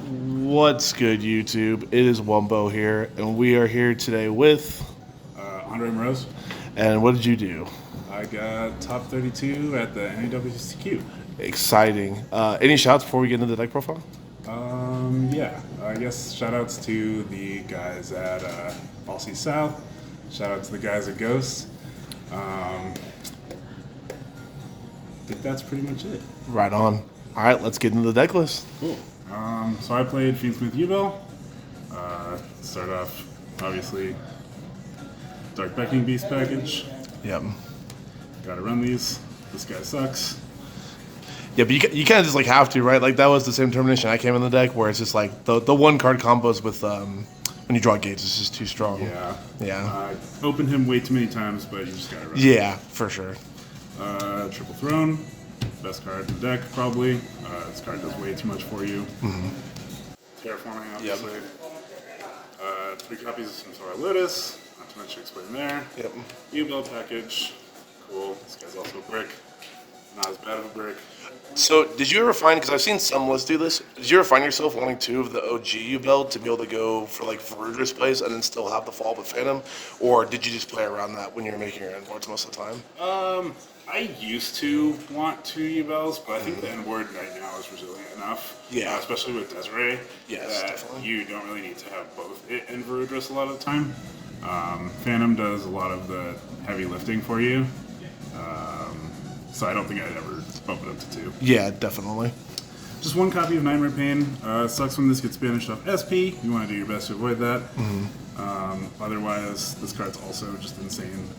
What's good, YouTube? It is Wumbo here, and we are here today with. Andre Mroz. And what did you do? I got top 32 at the NAWCQ. Exciting. Any shouts before we get into the deck profile? Yeah. I guess shout outs to the guys at Falsey South. Shout out to the guys at Ghost. I think that's pretty much it. Right on. All right, let's get into the deck list. Cool. So I played FIENDSMITH YUBEL. Start off, obviously, Dark Beckoning Beast package. Yep. Gotta run these. This guy sucks. Yeah, but you kind of just like have to, right? Like that was the same termination I came in the deck, where it's just like the one card combos with when you draw gates is just too strong. Yeah. Yeah. Opened him way too many times, but you just gotta run. Yeah, for sure. Triple Throne. Best card in the deck, probably. This card does way too much for you. Mm-hmm. Terraforming, obviously. 3 copies of Centaur Lotus. Not too much to explain there. Yep. YUBEL package. Cool. This guy's also a brick. Not as bad of a brick. So, did you ever find, because I've seen some lists do this, did you ever find yourself wanting 2 of the OG YUBEL to be able to go for like Varudris plays and then still have the fall with Phantom? Or did you just play around that when you were making your end boards most of the time? I used to want 2 YUBELs, but I think the end board right now is resilient enough. Yeah. Especially with Desiree. Yes, that definitely. You don't really need to have both it and Varudris a lot of the time. Phantom does a lot of the heavy lifting for you. So I don't think I'd ever bump it up to 2. Yeah, definitely. Just 1 copy of Nightmare Pain. Sucks when this gets banished off SP. You want to do your best to avoid that. Otherwise, this card's also just insane.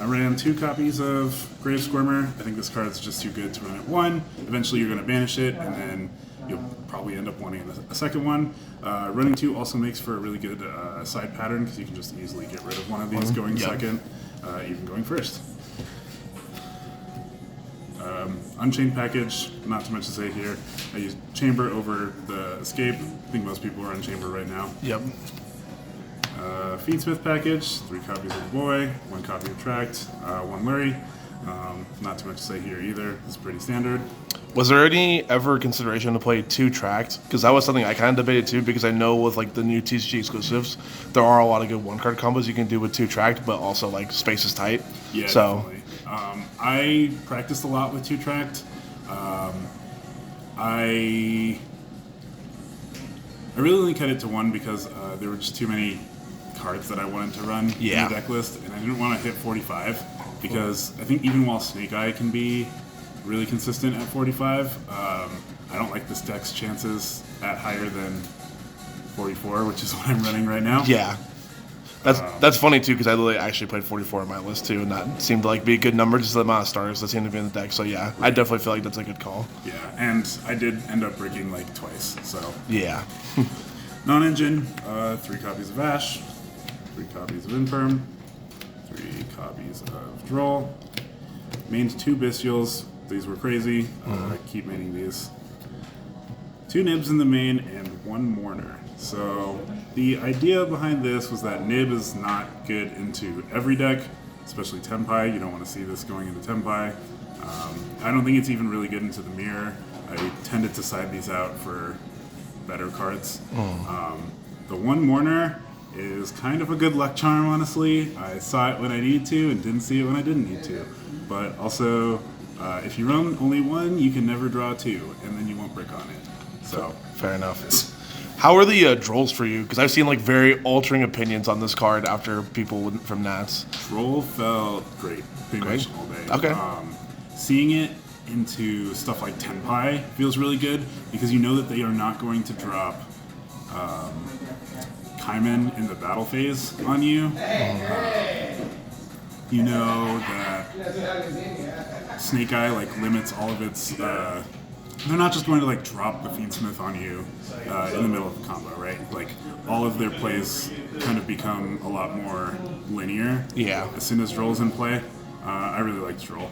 I ran 2 copies of Grave Squirmer. I think this card's just too good to run at 1. Eventually you're going to banish it, and then you'll probably end up wanting a second one. Running 2 also makes for a really good side pattern, because you can just easily get rid of one of these going second, even going first. Unchained package, not too much to say here. I used Chamber over the Escape. I think most people are on Chamber right now. Yep. FIENDSMITH package, 3 copies of the Boy, 1 copy of Tract, 1 Lurie. Not too much to say here either. It's pretty standard. Was there any ever consideration to play 2 Tract? Because that was something I kind of debated too, because I know with like the new TCG exclusives, there are a lot of good 1-card combos you can do with 2 Tract, but also like space is tight. Yeah, so definitely. I practiced a lot with 2 Tract. I really only cut it to 1 because there were just too many cards that I wanted to run in the deck list, and I didn't want to hit 45 because I think even while Snake Eye can be really consistent at 45, I don't like this deck's chances at higher than 44, which is what I'm running right now. Yeah. That's funny too, because I literally actually played 44 on my list too, and that seemed to like be a good number, just the amount of starters that seem to be in the deck. So yeah, I definitely feel like that's a good call. Yeah, and I did end up breaking like twice, so. Yeah. Non-engine, 3 copies of Ash, 3 copies of Infirm, 3 copies of Droll. Mained 2 Bestials. These were crazy. Keep maining these. 2 Nibs in the main and 1 Mourner. So the idea behind this was that Nib is not good into every deck, especially Tempai. You don't want to see this going into Tempai. I don't think it's even really good into the mirror. I tended to side these out for better cards. The 1 Mourner is kind of a good luck charm, honestly. I saw it when I needed to and didn't see it when I didn't need to. But also, if you run only 1, you can never draw 2, and then you won't brick on it. So fair enough. How are the Drolls for you? Because I've seen like very altering opinions on this card after people from Nats. Droll felt great pretty much all day. Okay. Seeing it into stuff like Tenpai feels really good because you know that they are not going to drop Kaiman in the battle phase on you. You know that Snake Eye like limits all of its. They're not just going to like drop the FIENDSMITH on you in the middle of the combo, right? Like all of their plays kind of become a lot more linear. Yeah. As soon as Droll's in play, I really liked Droll.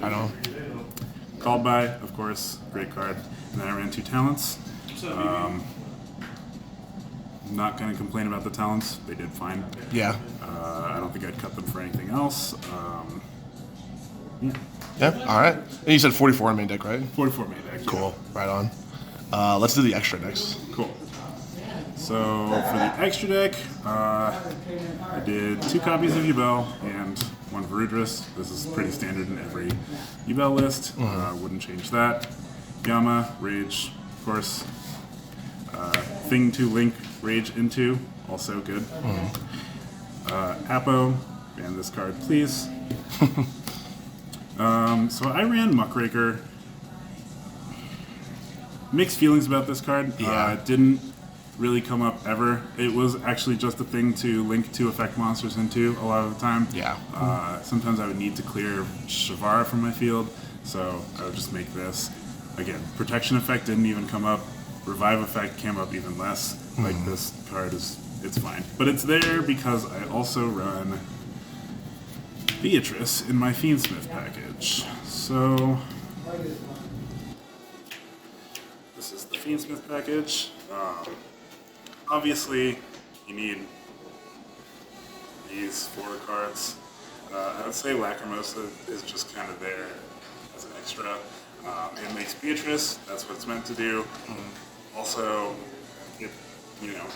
I know. Called by, of course, great card. And then I ran 2 talents. Not going to complain about the talents. They did fine. Yeah. I don't think I'd cut them for anything else. Yeah. Yeah, all right. And you said 44 in main deck, right? 44 main deck. Cool, right on. Let's do the extra next. Cool. So for the extra deck, I did 2 copies of YUBEL and 1 Varudris. This is pretty standard in every YUBEL list. Wouldn't change that. Yama, Rage, of course. Thing to link Rage into, also good. Apo, ban this card, please. So I ran Muckraker. Mixed feelings about this card. Didn't really come up ever. It was actually just a thing to link 2 effect monsters into a lot of the time. Sometimes I would need to clear Shavara from my field, so I would just make this. Again, protection effect didn't even come up. Revive effect came up even less. Like this card it's fine. But it's there because I also run Beatrice in my Fiendsmith package. So this is the Fiendsmith package. Obviously, you need these 4 cards. I would say Lacrimosa is just kind of there as an extra. It makes Beatrice, that's what it's meant to do. Also, it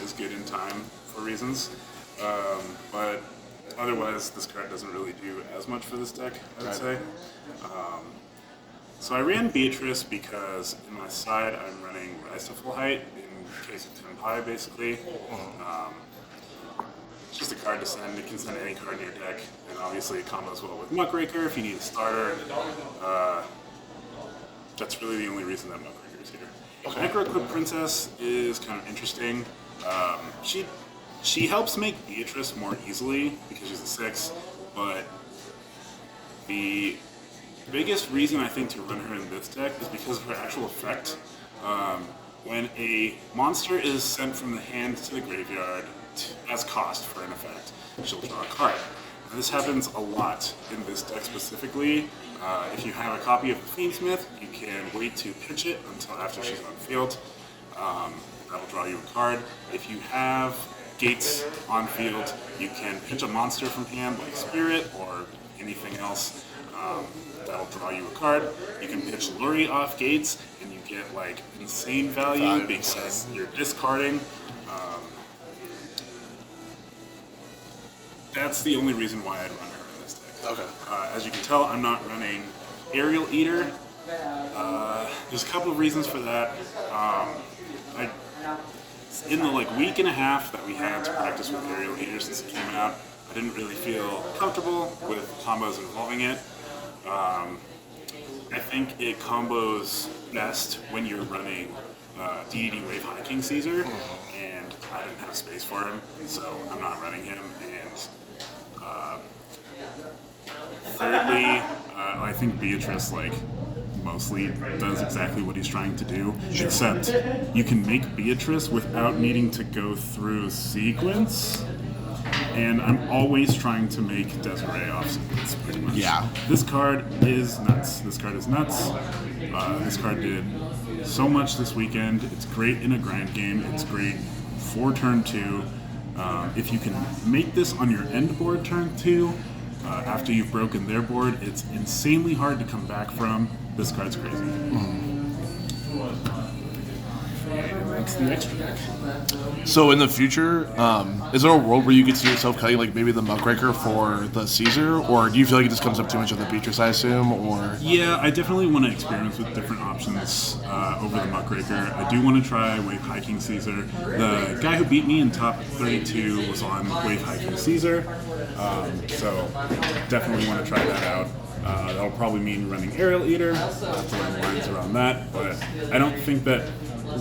is good in time for reasons. But otherwise, this card doesn't really do as much for this deck, I would say. So I ran Beatrice because in my side I'm running Rise to Full Height in case of Tenpai, basically. It's just a card to send. It can send any card in your deck, and obviously it combos well with Muckraker if you need a starter. That's really the only reason that Muckraker is here. Necroquip Princess is kind of interesting. She helps make Beatrice more easily because she's a 6, but the biggest reason I think to run her in this deck is because of her actual effect. When a monster is sent from the hand to the graveyard as cost for an effect, she'll draw a card. Now, this happens a lot in this deck specifically. If you have a copy of the Fiendsmith, you can wait to pitch it until after she's on field. That'll draw you a card. If you have gates on field, you can pitch a monster from hand like Spirit or anything else. That'll draw you a card. You can pitch Luri off gates, and you get like insane value because you're discarding. That's the only reason why I'd run her in this deck. Okay. As you can tell, I'm not running Aerial Eater. There's a couple of reasons for that. In the week and a half that we had to practice with Aerial Eater since it came out, I didn't really feel comfortable with combos involving it. I think it combos best when you're running DDD Wave High King Caesar, and I didn't have space for him, so I'm not running him. And thirdly, I think Beatrice mostly does exactly what he's trying to do, except you can make Beatrice without needing to go through sequence. And I'm always trying to make Desiree off sequence, pretty much. Yeah. This card is nuts. This card is nuts. This card did so much this weekend. It's great in a grind game. It's great for turn 2. If you can make this on your end board turn 2, after you've broken their board, it's insanely hard to come back from. This card's crazy. And that's the extra deck. So in the future, is there a world where you could see yourself cutting maybe the Muckraker for the Caesar, or do you feel like it just comes up too much of the Beatrice, I assume, or? Yeah, I definitely want to experiment with different options over the Muckraker. I do want to try Wave High King Caesar. The guy who beat me in top 32 was on Wave High King Caesar, so definitely want to try that out. That'll probably mean running Aerial Eater, to run lines around that, but I don't think that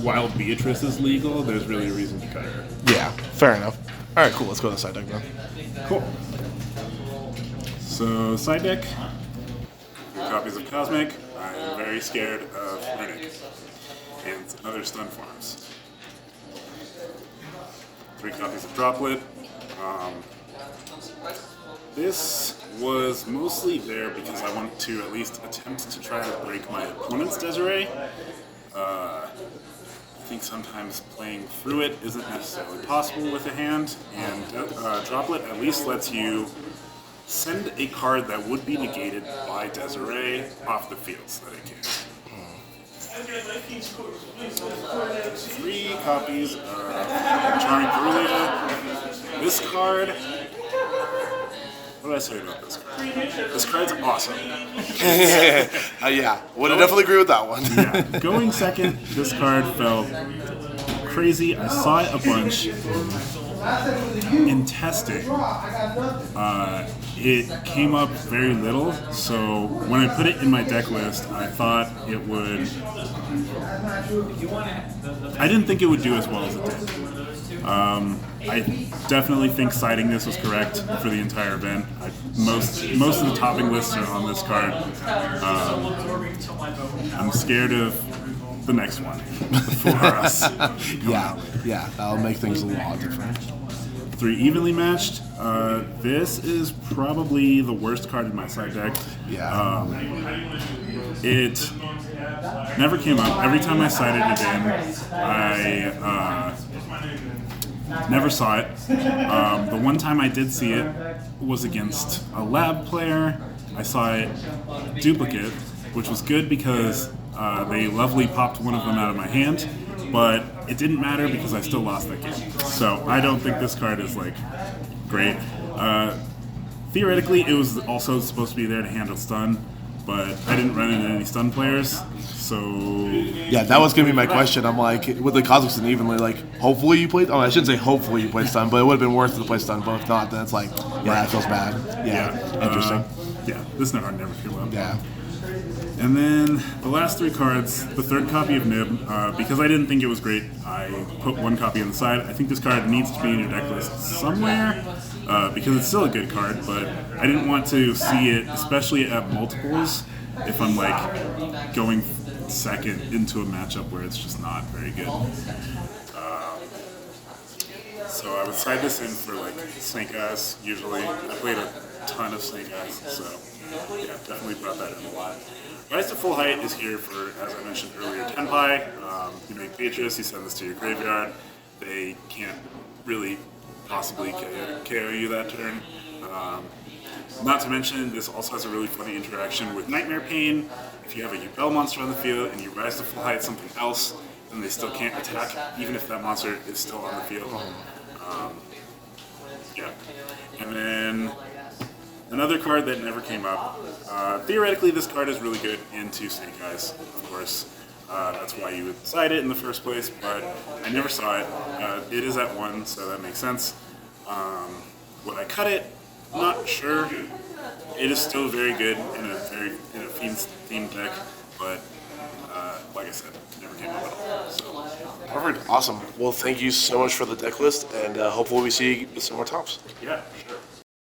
while Beatrice is legal, there's really a reason to cut her. Yeah, fair enough. All right, cool. Let's go to the side deck then. Cool. So, side deck, 2 copies of Cosmic. I am very scared of Runic and other stun forms. 3 copies of Droplet. This was mostly there because I want to at least attempt to try to break my opponent's Desiree. I think sometimes playing through it isn't necessarily possible with a hand, and Droplet at least lets you send a card that would be negated by Desiree off the field so that it can. 3 copies of Charming Cerulean. This card. What did I say about this card? This card's awesome. Yeah, would definitely agree with that one. Yeah, going second, this card felt crazy. I saw it a bunch. In testing, it came up very little, so when I put it in my deck list, I thought it would. I didn't think it would do as well as it did. I definitely think siding this was correct for the entire event. Most of the topping lists are on this card. I'm scared of the next one for us. Yeah, that'll make things a lot different. 3 evenly matched. This is probably the worst card in my side deck. Yeah. It never came up. Every time I sided it in, I never saw it. The one time I did see it was against a lab player. I saw it duplicate, which was good because they lovely popped one of them out of my hand, but it didn't matter because I still lost that game. So I don't think this card is like great. Theoretically, it was also supposed to be there to handle stun, but I didn't run into any stun players. So yeah, that was gonna be my question. I'm like, with the Kazakhstan evenly, like, hopefully you played. Oh, I shouldn't say hopefully you played stun, but it would have been worth it to play stun. But if not, then it's like, yeah, that feels bad. Yeah, interesting. Yeah, this card never came up. Yeah. And then the last 3 cards, the third copy of Nib, because I didn't think it was great, I put 1 copy on the side. I think this card needs to be in your deck list somewhere, because it's still a good card, but I didn't want to see it, especially at multiples, if I'm like going second into a matchup where it's just not very good. So I would side this in for like Snake Eyes, usually. I played a ton of Snake Eyes, so yeah, definitely brought that in a lot. Rise to Full Height is here for, as I mentioned earlier, Tenpai. You make Beatrice, you send this to your graveyard. They can't really possibly KO you that turn. Not to mention, this also has a really funny interaction with Nightmare Pain. If you have a YUBEL monster on the field and you Rise to Full Height something else, then they still can't attack, even if that monster is still on the field. Yeah. And then another card that never came up. Theoretically, this card is really good into Snake Eyes, of course. That's why you would side it in the first place, but I never saw it. It is at 1, so that makes sense. Would I cut it? Not sure. It is still very good in a Fiends themed deck, but like I said, never came up at all. So. Perfect. Awesome. Well, thank you so much for the deck list, and hopefully we see some more tops. Yeah, sure.